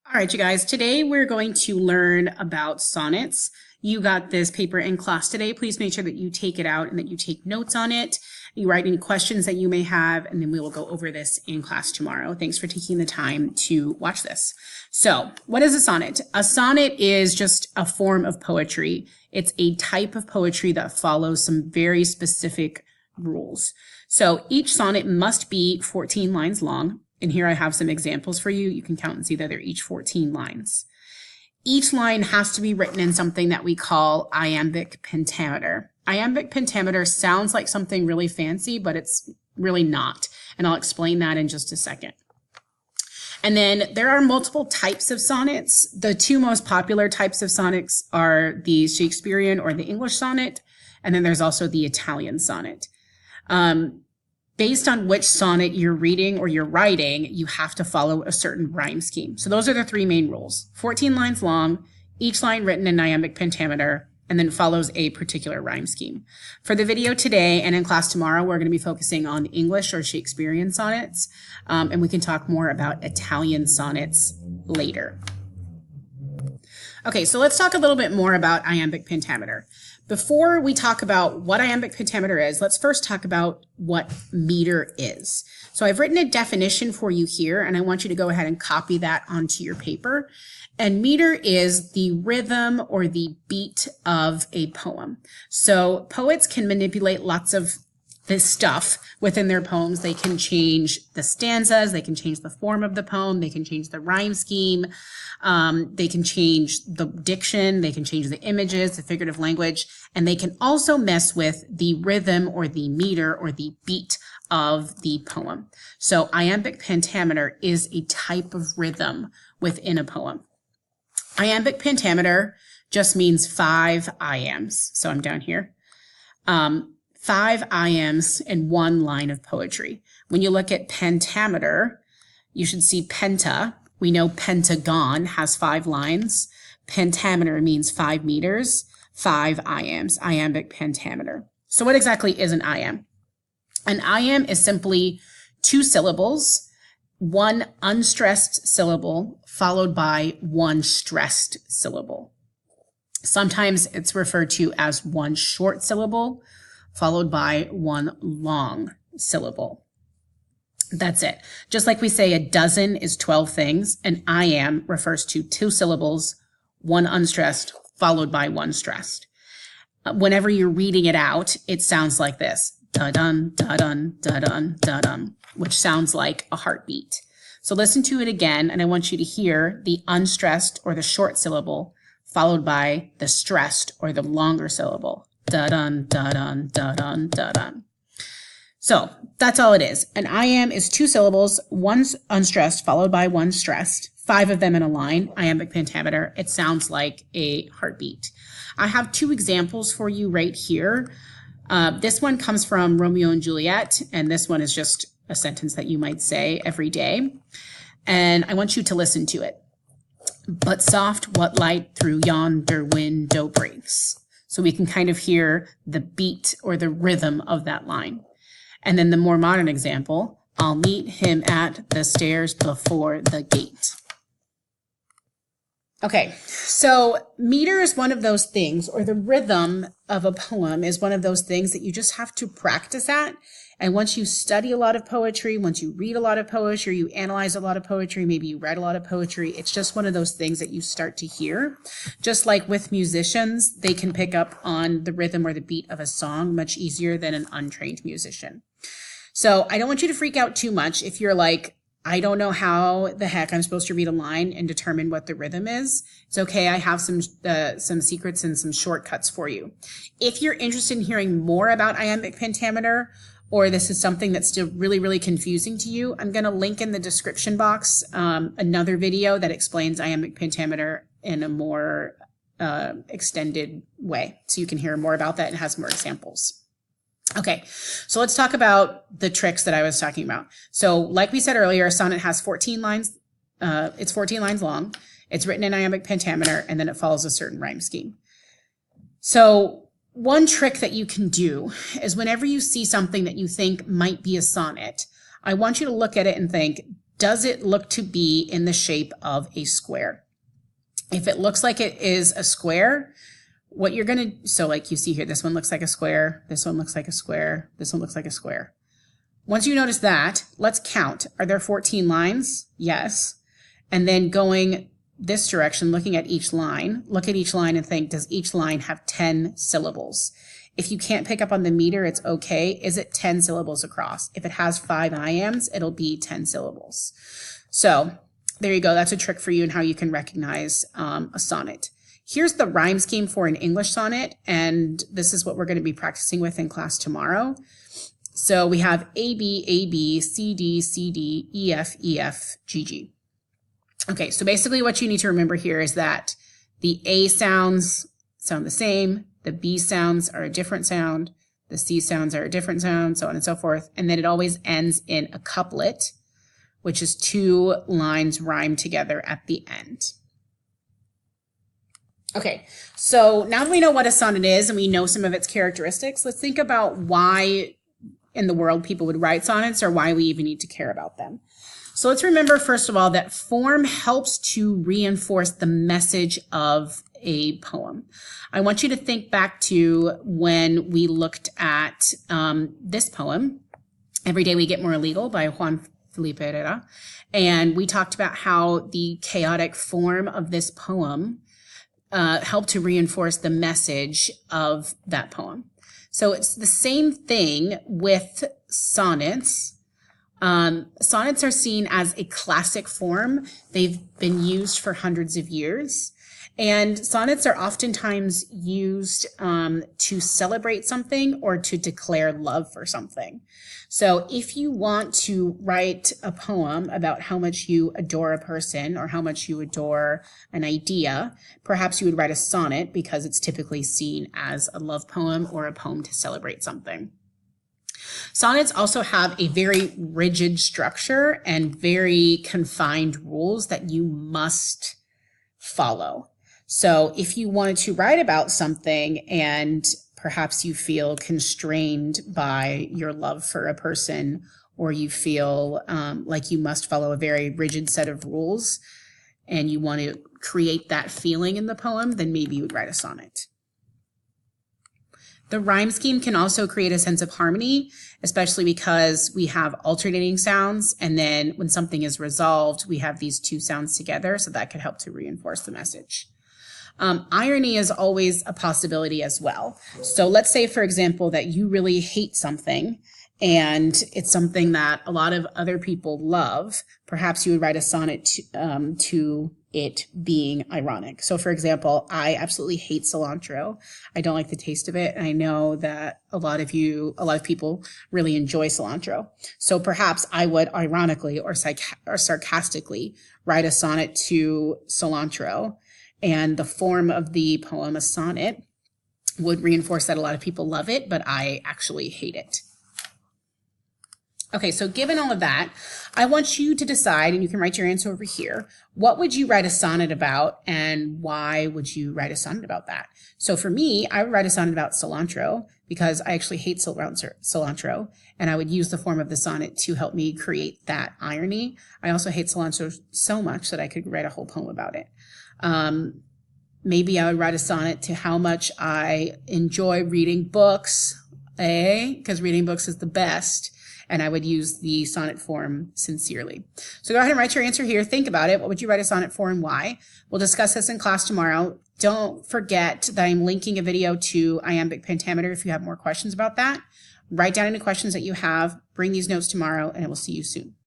All right, you guys, today we're going to learn about sonnets. You got this paper in class today. Please make sure that you take it out and that you take notes on it. You write any questions that you may have, and then we will go over this in class tomorrow. Thanks for taking the time to watch this. So, what is a sonnet? A sonnet is just a form of poetry. It's a type of poetry that follows some very specific rules. So, each sonnet must be 14 lines long. And here I have some examples for you. You can count and see that they're each 14 lines. Each line has to be written in something that we call iambic pentameter. Iambic pentameter sounds like something really fancy, but it's really not. And I'll explain that in just a second. And then there are multiple types of sonnets. The two most popular types of sonnets are the Shakespearean or the English sonnet. And then there's also the Italian sonnet. Based on which sonnet you're reading or you're writing, you have to follow a certain rhyme scheme. So those are the three main rules. 14 lines long, each line written in iambic pentameter, and then follows a particular rhyme scheme. For the video today and in class tomorrow, we're going to be focusing on English or Shakespearean sonnets, and we can talk more about Italian sonnets later. Okay, so let's talk a little bit more about iambic pentameter. Before we talk about what iambic pentameter is, let's first talk about what meter is. So I've written a definition for you here, and I want you to go ahead and copy that onto your paper. And meter is the rhythm or the beat of a poem. So poets can manipulate lots of this stuff within their poems. They can change the stanzas, they can change the form of the poem, they can change the rhyme scheme, they can change the diction, they can change the images, the figurative language, and they can also mess with the rhythm or the meter or the beat of the poem. So iambic pentameter is a type of rhythm within a poem. Iambic pentameter just means 5 iambs. So I'm down here. 5 iambs in one line of poetry. When you look at pentameter, you should see penta. We know pentagon has 5 lines. Pentameter means 5 meters, 5 iambs, iambic pentameter. So what exactly is an iamb? An iamb is simply 2 syllables, 1 unstressed syllable followed by 1 stressed syllable. Sometimes it's referred to as 1 short syllable followed by 1 long syllable. That's it. Just like we say a dozen is 12 things, an iamb refers to 2 syllables, 1 unstressed, followed by 1 stressed. Whenever you're reading it out, it sounds like this. Da-dun, da-dun, da-dun, da-dun, which sounds like a heartbeat. So listen to it again, and I want you to hear the unstressed or the short syllable, followed by the stressed or the longer syllable. Da-dun, da-dun, da-dun, da-dun. So that's all it is. An iamb is 2 syllables, 1 unstressed followed by 1 stressed, 5 of them in a line, iambic pentameter. It sounds like a heartbeat. I have 2 examples for you right here. This one comes from Romeo and Juliet, and this one is just a sentence that you might say every day. And I want you to listen to it. But soft, what light through yonder window breaks. So we can kind of hear the beat or the rhythm of that line. And then the more modern example, I'll meet him at the stairs before the gate. Okay, so meter is one of those things, or the rhythm of a poem is one of those things that you just have to practice at. And once you study a lot of poetry, once you read a lot of poetry, you analyze a lot of poetry, maybe you read a lot of poetry, it's just one of those things that you start to hear. Just like with musicians, they can pick up on the rhythm or the beat of a song much easier than an untrained musician. So I don't want you to freak out too much if you're like, I don't know how the heck I'm supposed to read a line and determine what the rhythm is. It's okay. I have some secrets and some shortcuts for you. If you're interested in hearing more about iambic pentameter, or this is something that's still really, really confusing to you, I'm going to link in the description box another video that explains iambic pentameter in a more extended way. So you can hear more about that and has more examples. Okay, so let's talk about the tricks that I was talking about. So like we said earlier, a sonnet has 14 lines. It's 14 lines long. It's written in iambic pentameter, and then it follows a certain rhyme scheme. So one trick that you can do is whenever you see something that you think might be a sonnet, I want you to look at it and think, does it look to be in the shape of a square? If it looks like it is a square, what you're going to, so like you see here, this one looks like a square, this one looks like a square, this one looks like a square. Once you notice that, let's count. Are there 14 lines? Yes. And then going this direction, looking at each line, look at each line and think, does each line have 10 syllables? If you can't pick up on the meter, it's okay. Is it 10 syllables across? If it has 5 iambs, it'll be 10 syllables. So there you go. That's a trick for you and how you can recognize a sonnet. Here's the rhyme scheme for an English sonnet, and this is what we're going to be practicing with in class tomorrow. So we have A, B, A, B, C, D, C, D, E, F, E, F, G, G. Okay, so basically what you need to remember here is that the A sounds sound the same, the B sounds are a different sound, the C sounds are a different sound, so on and so forth, and then it always ends in a couplet, which is 2 lines rhymed together at the end. Okay, so now that we know what a sonnet is and we know some of its characteristics, let's think about why in the world people would write sonnets or why we even need to care about them. So let's remember, first of all, that form helps to reinforce the message of a poem. I want you to think back to when we looked at this poem, Every Day We Get More Illegal by Juan Felipe Herrera, and we talked about how the chaotic form of this poem helped to reinforce the message of that poem. So it's the same thing with sonnets. Sonnets are seen as a classic form. They've been used for hundreds of years. And sonnets are oftentimes used to celebrate something or to declare love for something. So if you want to write a poem about how much you adore a person or how much you adore an idea, perhaps you would write a sonnet because it's typically seen as a love poem or a poem to celebrate something. Sonnets also have a very rigid structure and very confined rules that you must follow. So if you wanted to write about something and perhaps you feel constrained by your love for a person, or you feel like you must follow a very rigid set of rules and you want to create that feeling in the poem, then maybe you would write a sonnet. The rhyme scheme can also create a sense of harmony, especially because we have alternating sounds, and then when something is resolved, we have these 2 sounds together, so that could help to reinforce the message. Irony is always a possibility as well. So let's say, for example, that you really hate something and it's something that a lot of other people love. Perhaps you would write a sonnet to it being ironic. So for example, I absolutely hate cilantro. I don't like the taste of it. And I know that a lot of people really enjoy cilantro. So perhaps I would ironically or sarcastically write a sonnet to cilantro. And the form of the poem, a sonnet, would reinforce that a lot of people love it, but I actually hate it. Okay, so given all of that, I want you to decide, and you can write your answer over here, what would you write a sonnet about and why would you write a sonnet about that? So for me, I would write a sonnet about cilantro because I actually hate cilantro, and I would use the form of the sonnet to help me create that irony. I also hate cilantro so much that I could write a whole poem about it. Maybe I would write a sonnet to how much I enjoy reading books, because reading books is the best. And I would use the sonnet form sincerely. So go ahead and write your answer here. Think about it. What would you write a sonnet for and why? We'll discuss this in class tomorrow. Don't forget that I'm linking a video to iambic pentameter if you have more questions about that. Write down any questions that you have. Bring these notes tomorrow, and I will see you soon.